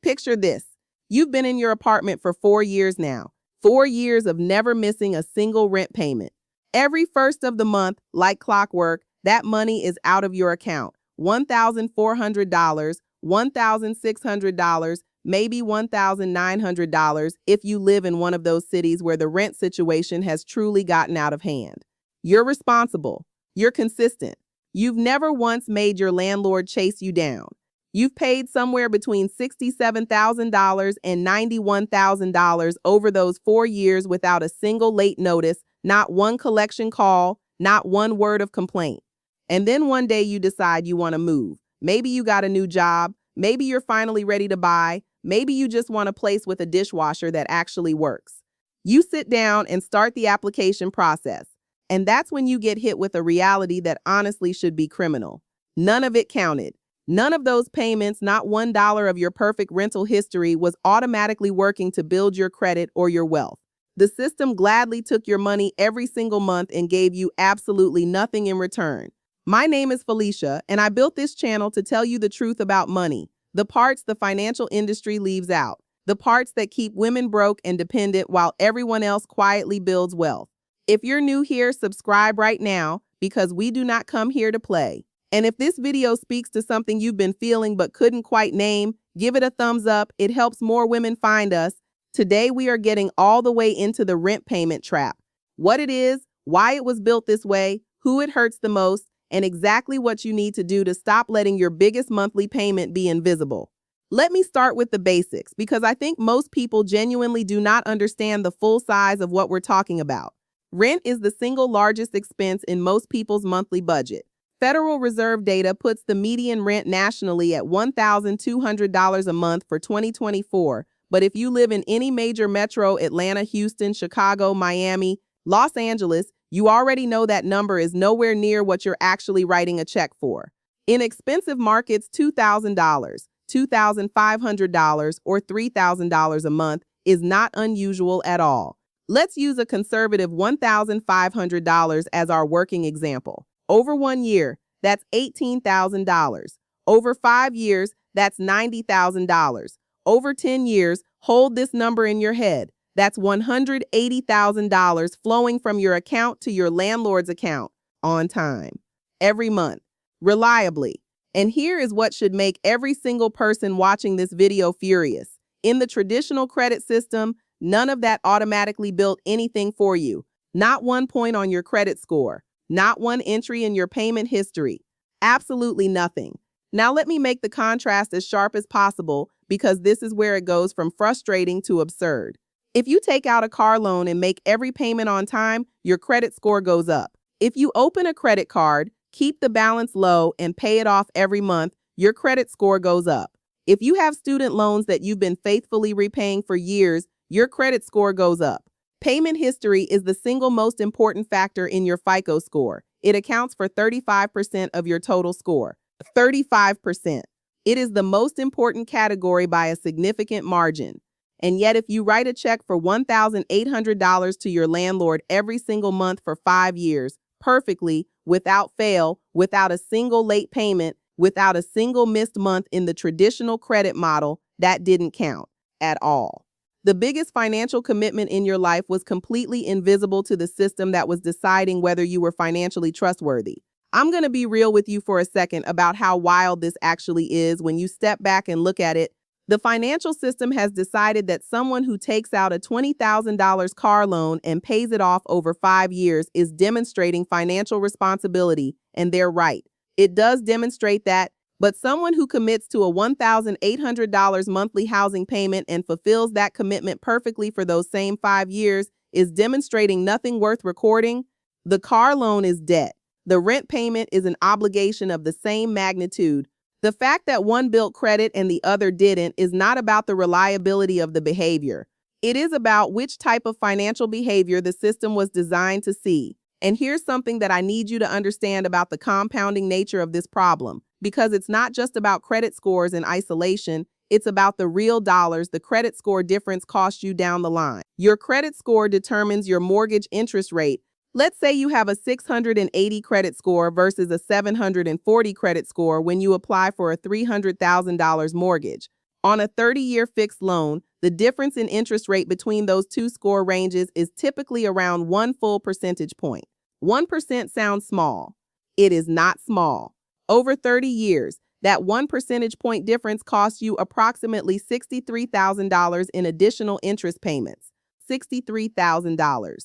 Picture this. You've been in your apartment for 4 years now. 4 years of never missing a single rent payment. Every first of the month, like clockwork, that money is out of your account. $1,400, $1,600, maybe $1,900 if you live in one of those cities where the rent situation has truly gotten out of hand. You're responsible. You're consistent. You've never once made your landlord chase you down. You've paid somewhere between $67,000 and $91,000 over those 4 years without a single late notice, not one collection call, not one word of complaint. And then one day you decide you want to move. Maybe you got a new job. Maybe you're finally ready to buy. Maybe you just want a place with a dishwasher that actually works. You sit down and start the application process. And that's when you get hit with a reality that honestly should be criminal. None of it counted. None of those payments, not $1 of your perfect rental history, was automatically working to build your credit or your wealth. The system gladly took your money every single month and gave you absolutely nothing in return. My name is Felicia, and I built this channel to tell you the truth about money, the parts the financial industry leaves out, the parts that keep women broke and dependent while everyone else quietly builds wealth. If you're new here, subscribe right now because we do not come here to play. And if this video speaks to something you've been feeling but couldn't quite name, give it a thumbs up. It helps more women find us. Today, we are getting all the way into the rent payment trap. What it is, why it was built this way, who it hurts the most, and exactly what you need to do to stop letting your biggest monthly payment be invisible. Let me start with the basics because I think most people genuinely do not understand the full size of what we're talking about. Rent is the single largest expense in most people's monthly budget. Federal Reserve data puts the median rent nationally at $1,200 a month for 2024, but if you live in any major metro, Atlanta, Houston, Chicago, Miami, Los Angeles, you already know that number is nowhere near what you're actually writing a check for. In expensive markets, $2,000, $2,500, or $3,000 a month is not unusual at all. Let's use a conservative $1,500 as our working example. Over 1 year, that's $18,000. Over 5 years, that's $90,000. Over 10 years, hold this number in your head. That's $180,000 flowing from your account to your landlord's account on time, every month, reliably. And here is what should make every single person watching this video furious. In the traditional credit system, none of that automatically built anything for you. Not 1 point on your credit score. Not one entry in your payment history. Absolutely nothing. Now let me make the contrast as sharp as possible because this is where it goes from frustrating to absurd. If you take out a car loan and make every payment on time, your credit score goes up. If you open a credit card, keep the balance low, and pay it off every month, your credit score goes up. If you have student loans that you've been faithfully repaying for years, your credit score goes up. Payment history is the single most important factor in your FICO score. It accounts for 35% of your total score. 35%. It is the most important category by a significant margin. And yet, if you write a check for $1,800 to your landlord every single month for 5 years, perfectly, without fail, without a single late payment, without a single missed month in the traditional credit model, that didn't count at all. The biggest financial commitment in your life was completely invisible to the system that was deciding whether you were financially trustworthy. I'm going to be real with you for a second about how wild this actually is when you step back and look at it. The financial system has decided that someone who takes out a $20,000 car loan and pays it off over 5 years is demonstrating financial responsibility, and they're right. It does demonstrate that. But someone who commits to a $1,800 monthly housing payment and fulfills that commitment perfectly for those same 5 years is demonstrating nothing worth recording. The car loan is debt. The rent payment is an obligation of the same magnitude. The fact that one built credit and the other didn't is not about the reliability of the behavior. It is about which type of financial behavior the system was designed to see. And here's something that I need you to understand about the compounding nature of this problem. Because it's not just about credit scores in isolation, it's about the real dollars the credit score difference costs you down the line. Your credit score determines your mortgage interest rate. Let's say you have a 680 credit score versus a 740 credit score when you apply for a $300,000 mortgage. On a 30-year fixed loan, the difference in interest rate between those two score ranges is typically around 1 full percentage point. 1% sounds small. It is not small. Over 30 years, that 1 percentage point difference costs you approximately $63,000 in additional interest payments. $63,000.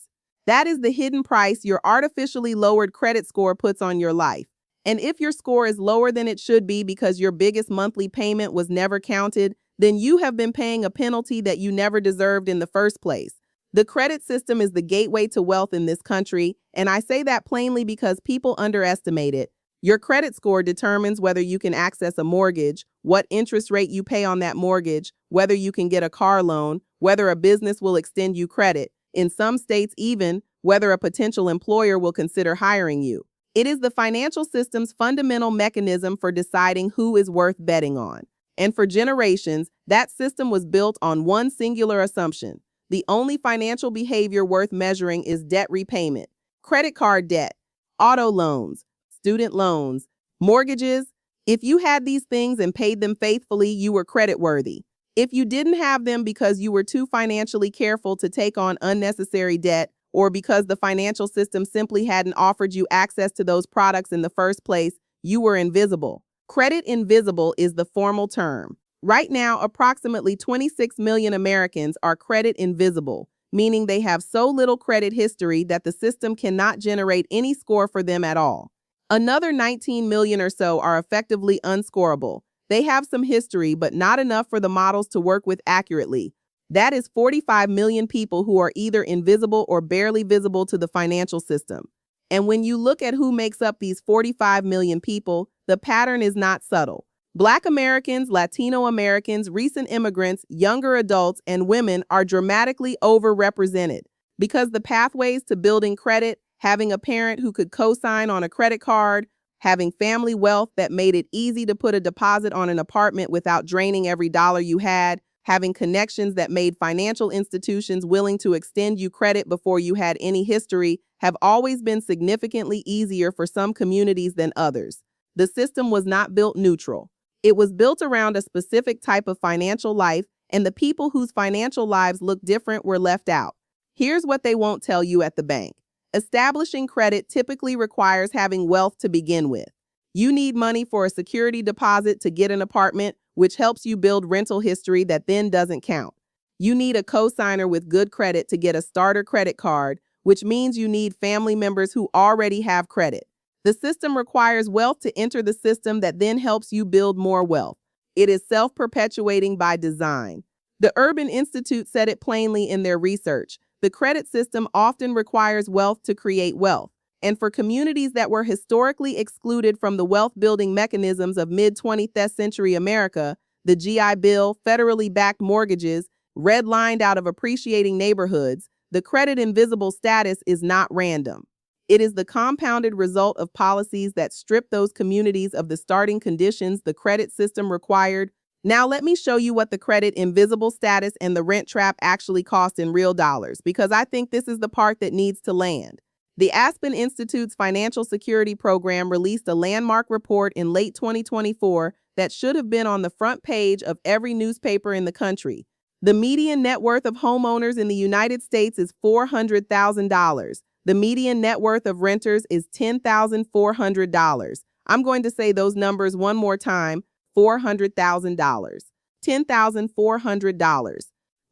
That is the hidden price your artificially lowered credit score puts on your life. And if your score is lower than it should be because your biggest monthly payment was never counted, then you have been paying a penalty that you never deserved in the first place. The credit system is the gateway to wealth in this country, and I say that plainly because people underestimate it. Your credit score determines whether you can access a mortgage, what interest rate you pay on that mortgage, whether you can get a car loan, whether a business will extend you credit, in some states even, whether a potential employer will consider hiring you. It is the financial system's fundamental mechanism for deciding who is worth betting on. And for generations, that system was built on one singular assumption. The only financial behavior worth measuring is debt repayment, credit card debt, auto loans, student loans, mortgages. If you had these things and paid them faithfully, you were creditworthy. If you didn't have them because you were too financially careful to take on unnecessary debt, or because the financial system simply hadn't offered you access to those products in the first place, you were invisible. Credit invisible is the formal term. Right now, approximately 26 million Americans are credit invisible, meaning they have so little credit history that the system cannot generate any score for them at all. Another 19 million or so are effectively unscorable. They have some history, but not enough for the models to work with accurately. That is 45 million people who are either invisible or barely visible to the financial system. And when you look at who makes up these 45 million people, the pattern is not subtle. Black Americans, Latino Americans, recent immigrants, younger adults, and women are dramatically overrepresented because the pathways to building credit, having a parent who could co-sign on a credit card, having family wealth that made it easy to put a deposit on an apartment without draining every dollar you had, having connections that made financial institutions willing to extend you credit before you had any history, have always been significantly easier for some communities than others. The system was not built neutral. It was built around a specific type of financial life, and the people whose financial lives looked different were left out. Here's what they won't tell you at the bank. Establishing credit typically requires having wealth to begin with. You need money for a security deposit to get an apartment, which helps you build rental history that then doesn't count. You need a co-signer with good credit to get a starter credit card, which means you need family members who already have credit. The system requires wealth to enter the system that then helps you build more wealth. It is self-perpetuating by design. The Urban Institute said it plainly in their research. The credit system often requires wealth to create wealth. And for communities that were historically excluded from the wealth-building mechanisms of mid-20th century America, the GI Bill, federally backed mortgages, redlined out of appreciating neighborhoods, the credit invisible status is not random. It is the compounded result of policies that strip those communities of the starting conditions the credit system required. Now let me show you what the credit invisible status and the rent trap actually cost in real dollars, because I think this is the part that needs to land. The Aspen Institute's Financial Security Program released a landmark report in late 2024 that should have been on the front page of every newspaper in the country. The median net worth of homeowners in the United States is $400,000. The median net worth of renters is $10,400. I'm going to say those numbers one more time. $400,000. $10,400.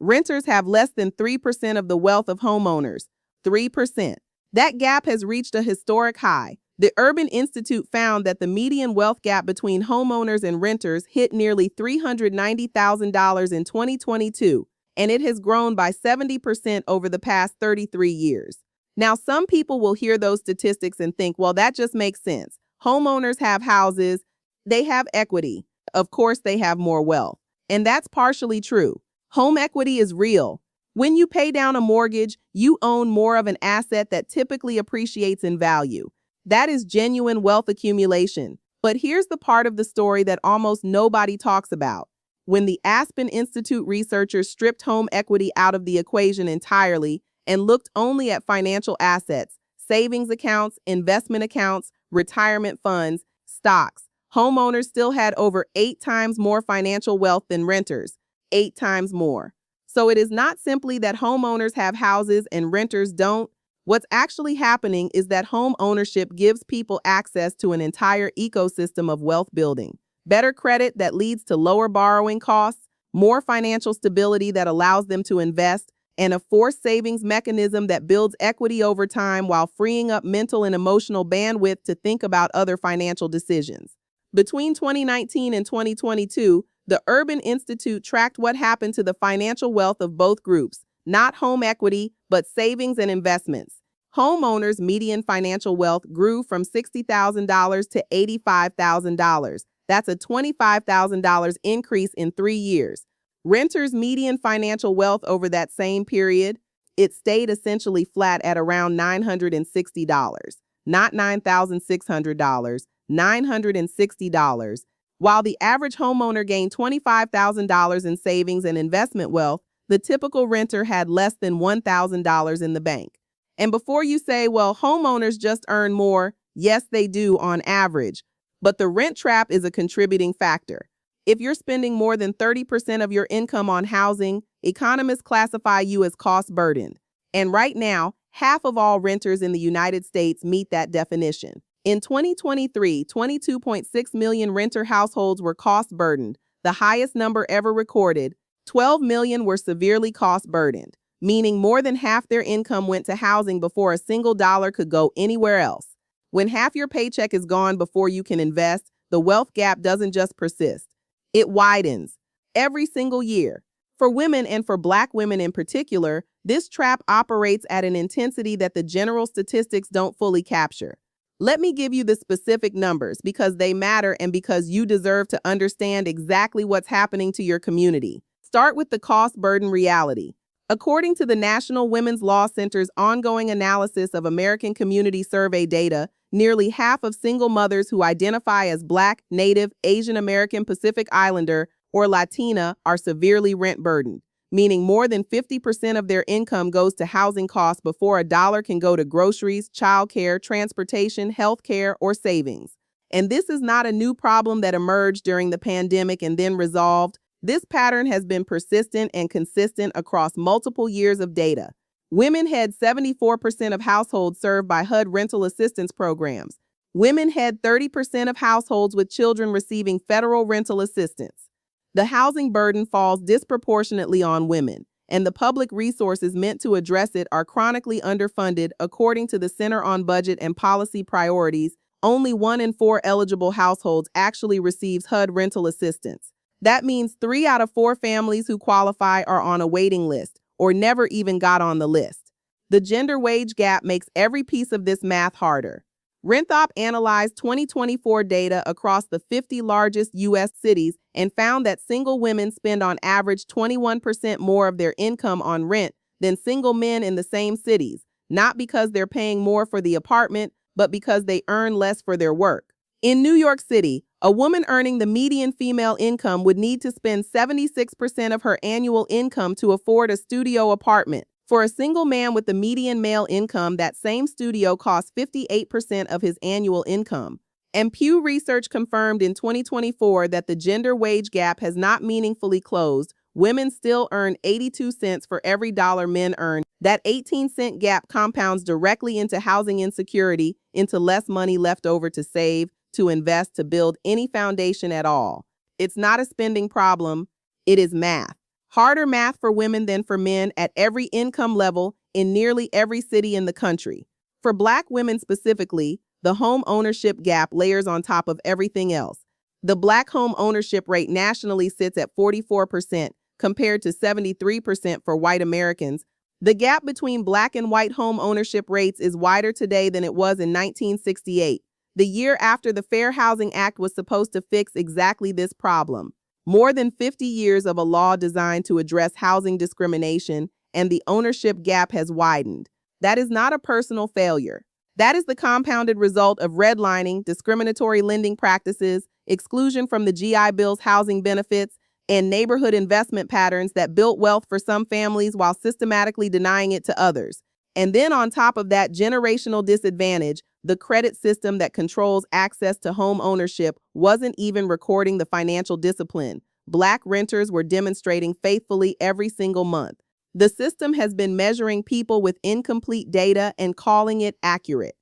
Renters have less than 3% of the wealth of homeowners. 3%. That gap has reached a historic high. The Urban Institute found that the median wealth gap between homeowners and renters hit nearly $390,000 in 2022, and it has grown by 70% over the past 33 years. Now, some people will hear those statistics and think, well, that just makes sense. Homeowners have houses, they have equity. Of course, they have more wealth. And that's partially true. Home equity is real. When you pay down a mortgage, you own more of an asset that typically appreciates in value. That is genuine wealth accumulation. But here's the part of the story that almost nobody talks about. When the Aspen Institute researchers stripped home equity out of the equation entirely and looked only at financial assets, savings accounts, investment accounts, retirement funds, stocks, homeowners still had over 8 times more financial wealth than renters, 8 times more. So it is not simply that homeowners have houses and renters don't. What's actually happening is that home ownership gives people access to an entire ecosystem of wealth building, better credit that leads to lower borrowing costs, more financial stability that allows them to invest, and a forced savings mechanism that builds equity over time while freeing up mental and emotional bandwidth to think about other financial decisions. Between 2019 and 2022, the Urban Institute tracked what happened to the financial wealth of both groups, not home equity, but savings and investments. Homeowners' median financial wealth grew from $60,000 to $85,000. That's a $25,000 increase in 3 years. Renters' median financial wealth over that same period, it stayed essentially flat at around $960, not $9,600, $960. While the average homeowner gained $25,000 in savings and investment wealth, the typical renter had less than $1,000 in the bank. And before you say, well, homeowners just earn more, yes, they do on average. But the rent trap is a contributing factor. If you're spending more than 30% of your income on housing, economists classify you as cost-burdened. And right now, half of all renters in the United States meet that definition. In 2023, 22.6 million renter households were cost-burdened, the highest number ever recorded. 12 million were severely cost-burdened, meaning more than half their income went to housing before a single dollar could go anywhere else. When half your paycheck is gone before you can invest, the wealth gap doesn't just persist. It widens every single year. For women, and for Black women in particular, this trap operates at an intensity that the general statistics don't fully capture. Let me give you the specific numbers because they matter and because you deserve to understand exactly what's happening to your community. Start with the cost burden reality. According to the National Women's Law Center's ongoing analysis of American Community Survey data, nearly half of single mothers who identify as Black, Native, Asian American, Pacific Islander, or Latina are severely rent burdened, meaning more than 50% of their income goes to housing costs before a dollar can go to groceries, childcare, transportation, healthcare, or savings. And this is not a new problem that emerged during the pandemic and then resolved. This pattern has been persistent and consistent across multiple years of data. Women head 74% of households served by HUD rental assistance programs. Women head 30% of households with children receiving federal rental assistance. The housing burden falls disproportionately on women, and the public resources meant to address it are chronically underfunded. According to the Center on Budget and Policy Priorities, only 1 in 4 eligible households actually receives HUD rental assistance. That means 3 out of 4 families who qualify are on a waiting list or never even got on the list. The gender wage gap makes every piece of this math harder. Rentop analyzed 2024 data across the 50 largest U.S. cities and found that single women spend on average 21% more of their income on rent than single men in the same cities, not because they're paying more for the apartment, but because they earn less for their work. In New York City, a woman earning the median female income would need to spend 76% of her annual income to afford a studio apartment. For a single man with the median male income, that same studio costs 58% of his annual income. And Pew Research confirmed in 2024 that the gender wage gap has not meaningfully closed. Women still earn 82 cents for every dollar men earn. That 18-cent gap compounds directly into housing insecurity, into less money left over to save, to invest, to build any foundation at all. It's not a spending problem, it is math. Harder math for women than for men at every income level in nearly every city in the country. For Black women specifically, the home ownership gap layers on top of everything else. The Black home ownership rate nationally sits at 44% compared to 73% for white Americans. The gap between Black and white home ownership rates is wider today than it was in 1968, the year after the Fair Housing Act was supposed to fix exactly this problem. More than 50 years of a law designed to address housing discrimination, and the ownership gap has widened. That is not a personal failure. That is the compounded result of redlining, discriminatory lending practices, exclusion from the GI Bill's housing benefits, and neighborhood investment patterns that built wealth for some families while systematically denying it to others. And then on top of that generational disadvantage, The credit system that controls access to home ownership wasn't even recording the financial discipline Black renters were demonstrating faithfully every single month. The system has been measuring people with incomplete data and calling it accurate.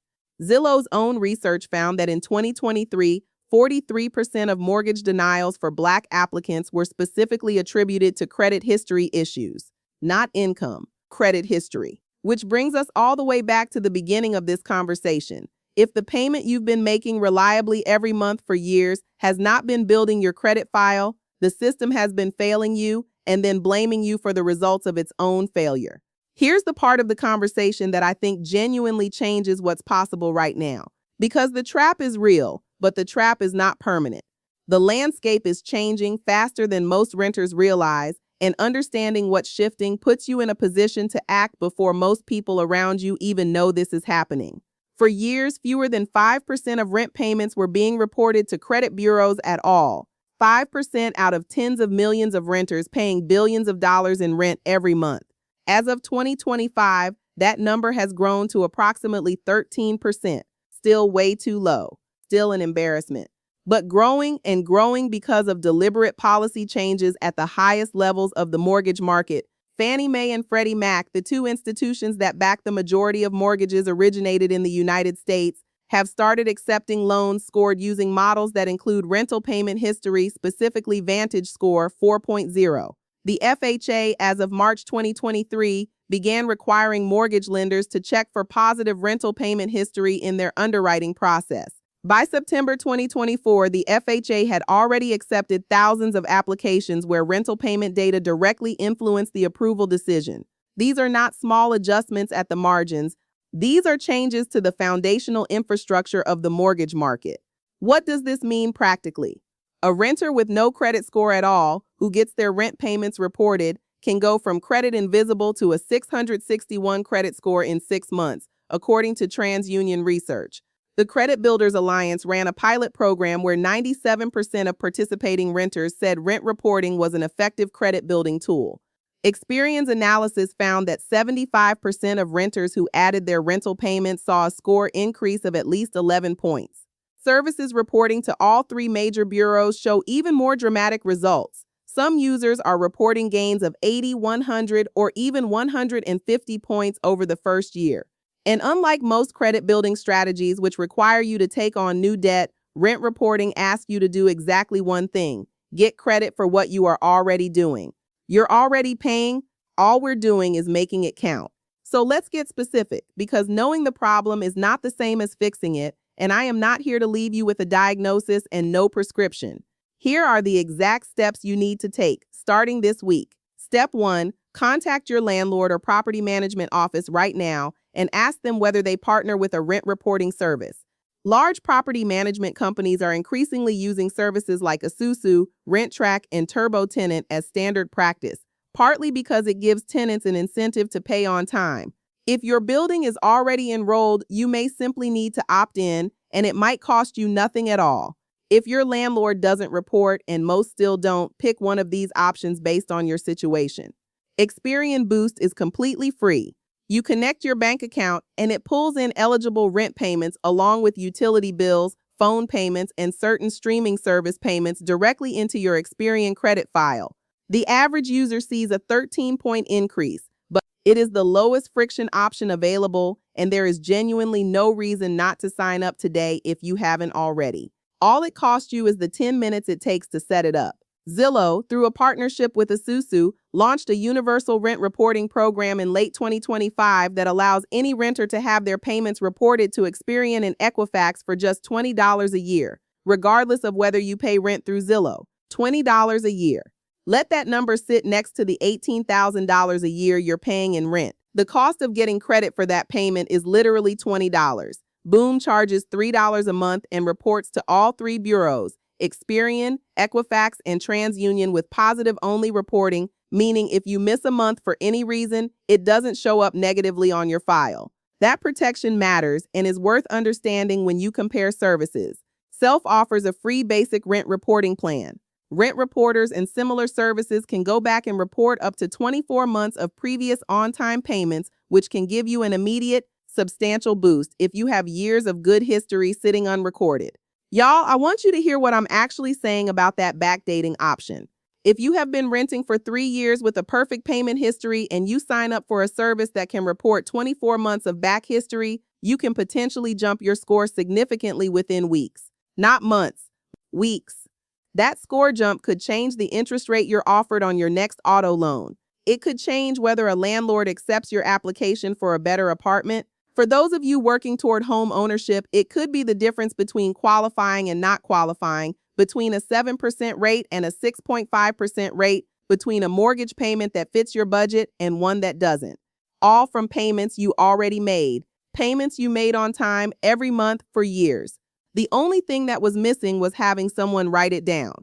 Zillow's own research found that in 2023, 43% of mortgage denials for Black applicants were specifically attributed to credit history issues, not income, credit history. Which brings us all the way back to the beginning of this conversation. If the payment you've been making reliably every month for years has not been building your credit file, the system has been failing you and then blaming you for the results of its own failure. Here's the part of the conversation that I think genuinely changes what's possible right now. Because the trap is real, but the trap is not permanent. The landscape is changing faster than most renters realize, and understanding what's shifting puts you in a position to act before most people around you even know this is happening. For years, fewer than 5% of rent payments were being reported to credit bureaus at all. 5% out of tens of millions of renters paying billions of dollars in rent every month. As of 2025, that number has grown to approximately 13%. Still way too low. Still an embarrassment. But growing and growing because of deliberate policy changes at the highest levels of the mortgage market. Fannie Mae and Freddie Mac, the two institutions that back the majority of mortgages originated in the United States, have started accepting loans scored using models that include rental payment history, specifically Vantage Score 4.0. The FHA, as of March 2023, began requiring mortgage lenders to check for positive rental payment history in their underwriting process. By September 2024, the FHA had already accepted thousands of applications where rental payment data directly influenced the approval decision. These are not small adjustments at the margins. These are changes to the foundational infrastructure of the mortgage market. What does this mean practically? A renter with no credit score at all, who gets their rent payments reported, can go from credit invisible to a 661 credit score in 6 months, according to TransUnion research. The Credit Builders Alliance ran a pilot program where 97% of participating renters said rent reporting was an effective credit building tool. Experience analysis found that 75% of renters who added their rental payments saw a score increase of at least 11 points. Services reporting to all 3 major bureaus show even more dramatic results. Some users are reporting gains of 80, 100, or even 150 points over the first year. And unlike most credit building strategies which require you to take on new debt, rent reporting asks you to do exactly one thing: get credit for what you are already doing. You're already paying. All we're doing is making it count. So let's get specific, because knowing the problem is not the same as fixing it, and I am not here to leave you with a diagnosis and no prescription. Here are the exact steps you need to take, starting this week. Step 1, contact your landlord or property management office right now and ask them whether they partner with a rent reporting service. Large property management companies are increasingly using services like Isusu, RentTrack, and TurboTenant as standard practice, partly because it gives tenants an incentive to pay on time. If your building is already enrolled, you may simply need to opt in, and it might cost you nothing at all. If your landlord doesn't report, and most still don't, pick one of these options based on your situation. Experian Boost is completely free. You connect your bank account, and it pulls in eligible rent payments along with utility bills, phone payments, and certain streaming service payments directly into your Experian credit file. The average user sees a 13-point increase, but it is the lowest friction option available, and there is genuinely no reason not to sign up today if you haven't already. All it costs you is the 10 minutes it takes to set it up. Zillow, through a partnership with Isusu, launched a universal rent reporting program in late 2025 that allows any renter to have their payments reported to Experian and Equifax for just $20 a year, regardless of whether you pay rent through Zillow. $20 a year. Let that number sit next to the $18,000 a year you're paying in rent. The cost of getting credit for that payment is literally $20. Boom charges $3 a month and reports to all 3 bureaus, Experian, Equifax, and TransUnion, with positive-only reporting, meaning if you miss a month for any reason, it doesn't show up negatively on your file. That protection matters and is worth understanding when you compare services. Self offers a free basic rent reporting plan. Rent reporters and similar services can go back and report up to 24 months of previous on-time payments, which can give you an immediate, substantial boost if you have years of good history sitting unrecorded. Y'all, I want you to hear what I'm actually saying about that backdating option. If you have been renting for 3 years with a perfect payment history and you sign up for a service that can report 24 months of back history, you can potentially jump your score significantly within weeks, not months, weeks. That score jump could change the interest rate you're offered on your next auto loan. It could change whether a landlord accepts your application for a better apartment. For those of you working toward home ownership, it could be the difference between qualifying and not qualifying, between a 7% rate and a 6.5% rate, between a mortgage payment that fits your budget and one that doesn't. All from payments you already made, payments you made on time every month for years. The only thing that was missing was having someone write it down.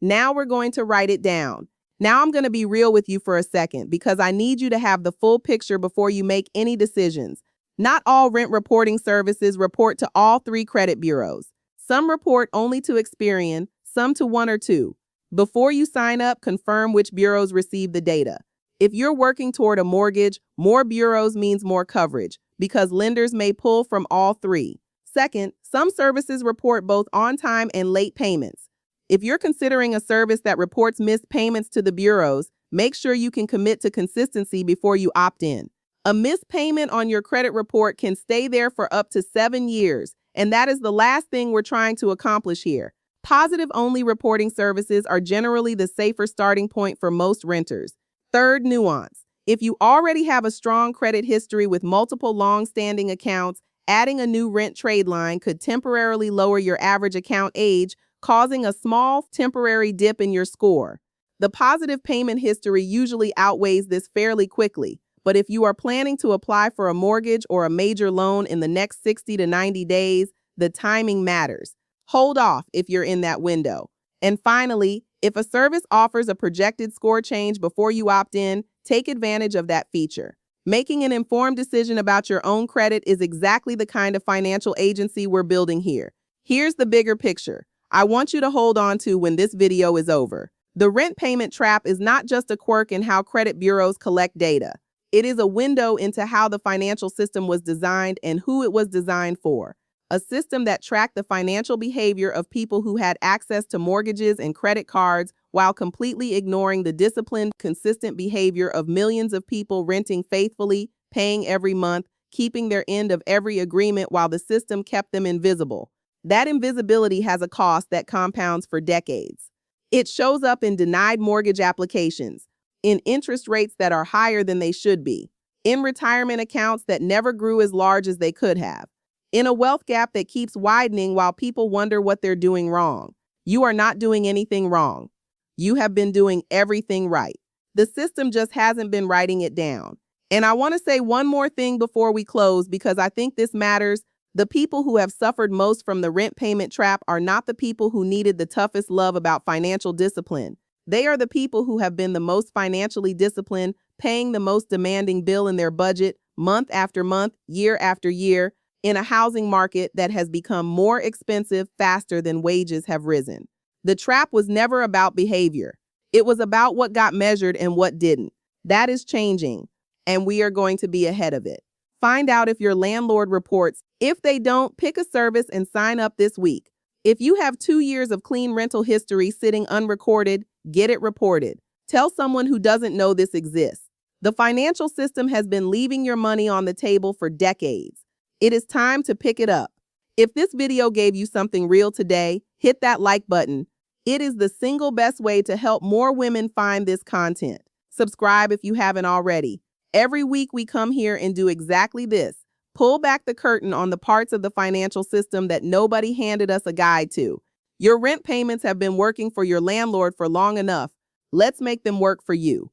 Now we're going to write it down. Now I'm going to be real with you for a second because I need you to have the full picture before you make any decisions. Not all rent reporting services report to all 3 credit bureaus. Some report only to Experian, some to 1 or 2. Before you sign up, confirm which bureaus receive the data. If you're working toward a mortgage, more bureaus means more coverage because lenders may pull from all 3. Second, some services report both on-time and late payments. If you're considering a service that reports missed payments to the bureaus, make sure you can commit to consistency before you opt in. A missed payment on your credit report can stay there for up to 7 years, and that is the last thing we're trying to accomplish here. Positive-only reporting services are generally the safer starting point for most renters. Third nuance. If you already have a strong credit history with multiple long-standing accounts, adding a new rent trade line could temporarily lower your average account age, causing a small temporary dip in your score. The positive payment history usually outweighs this fairly quickly, but if you are planning to apply for a mortgage or a major loan in the next 60 to 90 days, the timing matters. Hold off if you're in that window. And finally, if a service offers a projected score change before you opt in, take advantage of that feature. Making an informed decision about your own credit is exactly the kind of financial agency we're building here. Here's the bigger picture I want you to hold on to when this video is over. The rent payment trap is not just a quirk in how credit bureaus collect data. It is a window into how the financial system was designed and who it was designed for. A system that tracked the financial behavior of people who had access to mortgages and credit cards while completely ignoring the disciplined, consistent behavior of millions of people renting faithfully, paying every month, keeping their end of every agreement while the system kept them invisible. That invisibility has a cost that compounds for decades. It shows up in denied mortgage applications, in interest rates that are higher than they should be, in retirement accounts that never grew as large as they could have, in a wealth gap that keeps widening while people wonder what they're doing wrong. You are not doing anything wrong. You have been doing everything right. The system just hasn't been writing it down. And I want to say one more thing before we close because I think this matters. The people who have suffered most from the rent payment trap are not the people who needed the toughest love about financial discipline. They are the people who have been the most financially disciplined, paying the most demanding bill in their budget, month after month, year after year, in a housing market that has become more expensive faster than wages have risen. The trap was never about behavior. It was about what got measured and what didn't. That is changing, and we are going to be ahead of it. Find out if your landlord reports. If they don't, pick a service and sign up this week. If you have 2 years of clean rental history sitting unrecorded, get it reported. Tell someone who doesn't know this exists. The financial system has been leaving your money on the table for decades. It is time to pick it up. If this video gave you something real today, hit that like button. It is the single best way to help more women find this content. Subscribe if you haven't already. Every week we come here and do exactly this. Pull back the curtain on the parts of the financial system that nobody handed us a guide to. Your rent payments have been working for your landlord for long enough. Let's make them work for you.